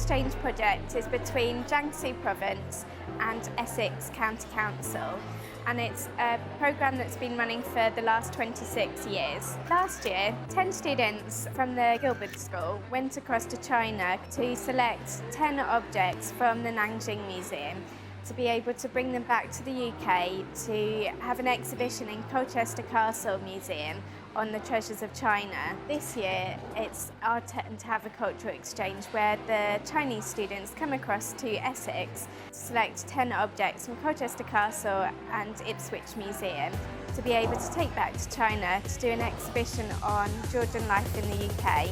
exchange project is between Jiangsu Province and Essex County Council, and it's a programme that's been running for the last 26 years. Last year, 10 students from the Gilbert School went across to China to select 10 objects from the Nanjing Museum to be able to bring them back to the UK to have an exhibition in Colchester Castle Museum on the treasures of China. This year it's our turn to have a cultural exchange where the Chinese students come across to Essex to select 10 objects from Colchester Castle and Ipswich Museum to be able to take back to China to do an exhibition on Georgian life in the UK.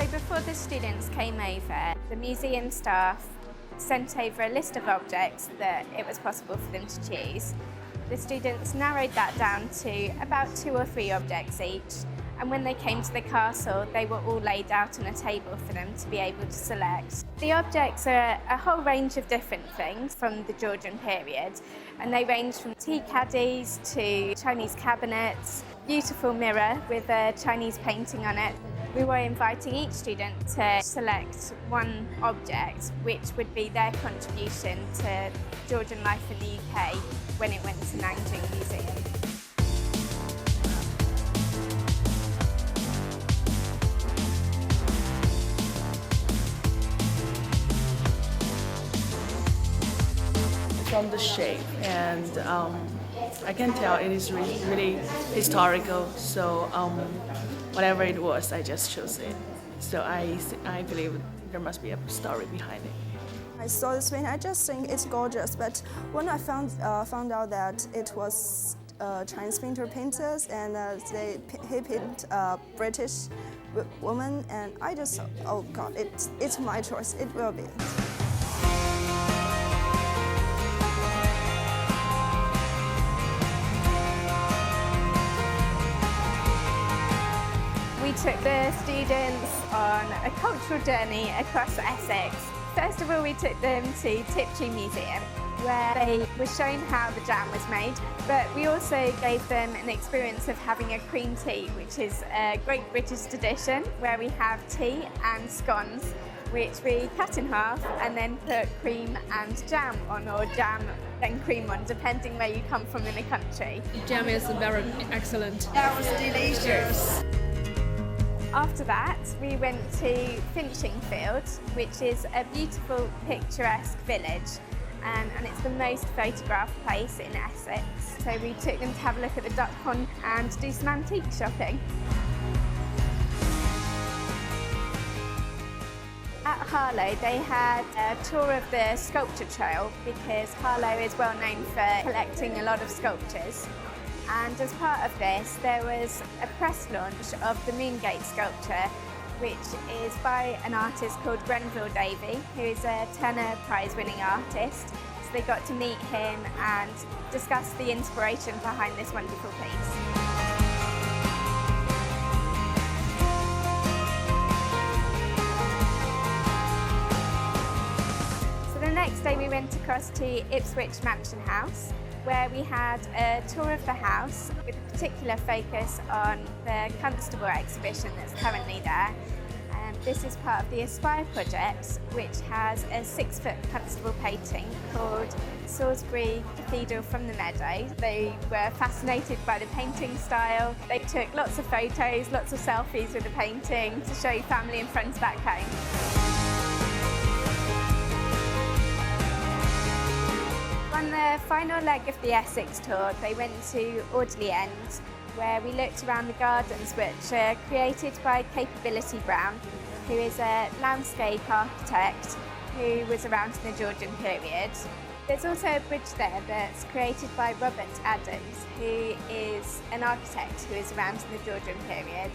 Before the students came over, the museum staff sent over a list of objects that it was possible for them to choose. The students narrowed that down to about 2 or 3 objects each, and when they came to the castle, they were all laid out on a table for them to be able to select. The objects are a whole range of different things from the Georgian period, and they range from tea caddies to Chinese cabinets, beautiful mirror with a Chinese painting on it. We were inviting each student to select one object which would be their contribution to Georgian life in the UK when it went to Nanjing Museum. From the shape, and I can tell it is really historical, so whatever it was, I just chose it. So I believe there must be a story behind it. I saw this painting, I just think it's gorgeous, but when I found out that it was Chinese painter painters and he painted a British woman, and I just, oh God, it's my choice, it will be. We took the students on a cultural journey across Essex. First of all, we took them to Teacup Museum, where they were shown how the jam was made, but we also gave them an experience of having a cream tea, which is a Great British tradition, where we have tea and scones, which we cut in half and then put cream and jam on, or jam then cream on, depending where you come from in the country. Jam is very excellent. That was delicious. After that, we went to Finchingfield, which is a beautiful, picturesque village, and it's the most photographed place in Essex. So we took them to have a look at the duck pond and do some antique shopping. At Harlow, they had a tour of the sculpture trail because Harlow is well known for collecting a lot of sculptures. And as part of this, there was a press launch of the Moongate sculpture, which is by an artist called Grenville Davey, who is a Turner Prize-winning artist. So they got to meet him and discuss the inspiration behind this wonderful piece. So the next day we went across to Ipswich Mansion House, where we had a tour of the house with a particular focus on the Constable exhibition that's currently there. This is part of the Aspire project, which has a 6-foot Constable painting called Salisbury Cathedral from the Meadow. They were fascinated by the painting style. They took lots of photos, lots of selfies with the painting to show family and friends back home. On the final leg of the Essex tour, they went to Audley End, where we looked around the gardens, which are created by Capability Brown, who is a landscape architect who was around in the Georgian period. There's also a bridge there that's created by Robert Adams, who is an architect who is around in the Georgian period,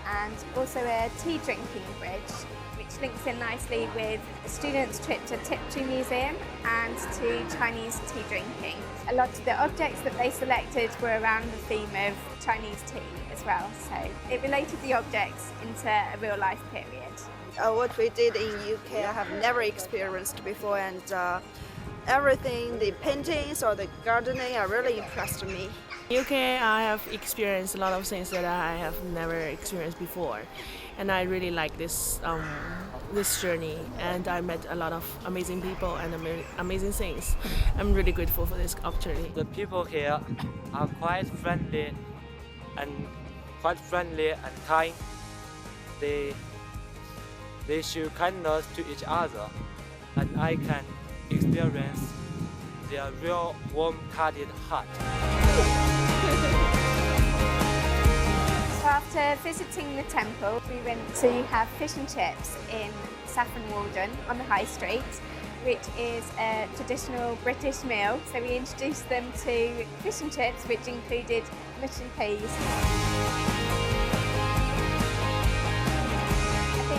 and also a tea drinking bridge, which which links in nicely with a students' trip to Teacup Museum and to Chinese tea drinking. A lot of the objects that they selected were around the theme of Chinese tea as well, so it related the objects into a real life period. What we did in UK, I have never experienced before, and everything, the paintings or the gardening, are really impressed me. UK, I have experienced a lot of things that I have never experienced before, and I really like this journey. And I met a lot of amazing people and amazing things. I'm really grateful for this opportunity. The people here are quite friendly and kind. They show kindness to each other, and I can experience their real warm-hearted heart. So after visiting the temple, we went to have fish and chips in Saffron Walden on the High Street, which is a traditional British meal. So we introduced them to fish and chips, which included mush and peas.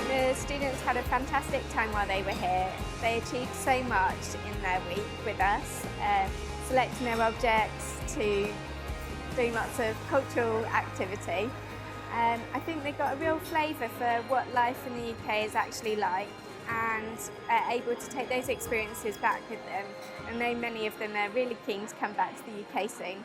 The students had a fantastic time while they were here. They achieved so much in their week with us, selecting their objects to doing lots of cultural activity. I think they got a real flavour for what life in the UK is actually like, and are able to take those experiences back with them. I know many of them are really keen to come back to the UK soon.